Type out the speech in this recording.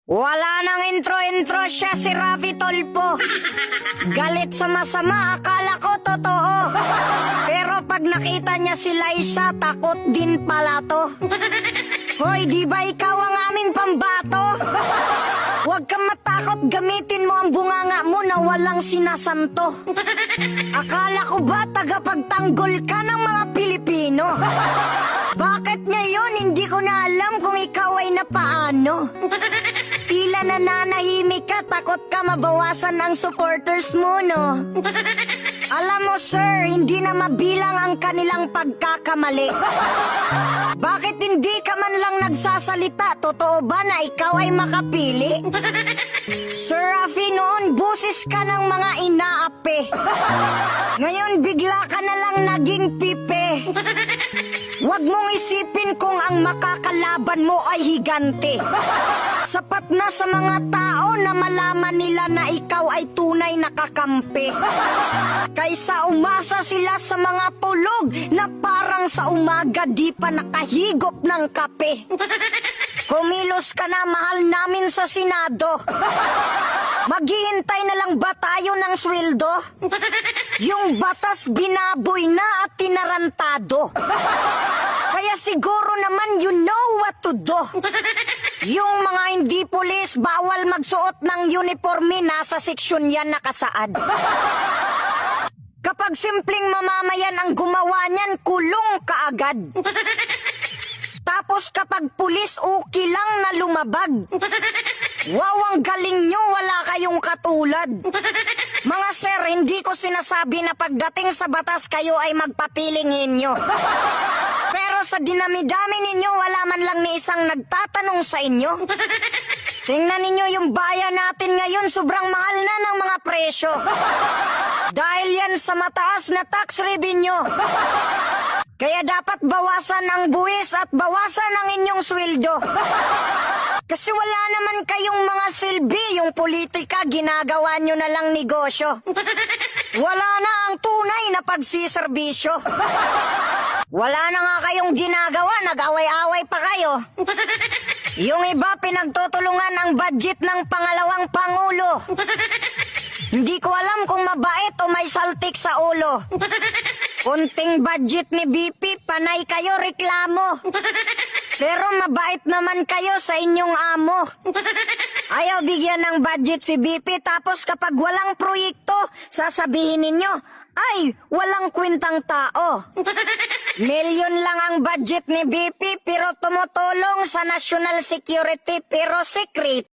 Wala nang intro-intro siya si Ravi Tolpo. Galit sa masama, akala ko totoo. Pero pag nakita niya si Liza, takot din pala to. Hoy, di ba ikaw ang aming pambato? Huwag kang matakot, gamitin mo ang bunganga mo na walang sinasanto. Akala ko ba tagapagtanggol ka ng mga Pilipino? Bakit ngayon hindi ko na alam kung ikaw ay napaano? Tila nananahimik ka, takot ka mabawasan ang supporters mo, no? Alam mo, sir, hindi na mabilang ang kanilang pagkakamali. Bakit hindi ka man lang nagsasalita? Totoo ba na ikaw ay makapili? Sir Rafi, noon busis ka ng mga inaapi. Ngayon bigla ka na lang naging pipe. Huwag mong isipin kung ang makakalaban mo ay higante. Sapat na sa mga tao na malaman nila na ikaw ay tunay na kakampi. Kaysa umasa sila sa mga tulog na parang sa umaga di pa nakahigop ng kape. Kumilos ka na, mahal namin sa Senado. Maghihintay na lang ba tayo ng sweldo? Yung batas binaboy na at tinarantado. Kaya siguro naman you know what to do. Yung mga hindi pulis, bawal magsuot ng uniforme, nasa seksyon yan nakasaad. Kapag simpleng mamamayan ang gumawa niyan, kulong kaagad. Tapos kapag pulis, okay lang na lumabag. Wow, ang galing nyo, wala kayong katulad. Mga sir, hindi ko sinasabi na pagdating sa batas kayo ay magpapiling inyo. Pero sa dinami-dami ninyo, wala man lang ni isang nagtatanong sa inyo. Tingnan ninyo yung bayan natin ngayon, sobrang mahal na ng mga presyo. Dahil yan sa mataas na tax revenue. Kaya dapat bawasan ang buwis at bawasan ang inyong sweldo. Kasi wala naman kayong mga silbi, yung politika ginagawa nyo na lang negosyo. Wala na ang tunay na pagsiservisyo. Wala na nga kayong ginagawa, nag-away-away pa kayo. Yung iba pinagtutulungan ang budget ng pangalawang pangulo. Hindi ko alam kung mabait o may saltik sa ulo. Kunting budget ni BP, panay kayo reklamo. Pero mabait naman kayo sa inyong amo. Ayaw bigyan ng budget si BP, tapos kapag walang proyekto, sasabihin ninyo, ay, walang kwentang tao. Milyon lang ang budget ni BP, pero tumutulong sa national security, pero secret.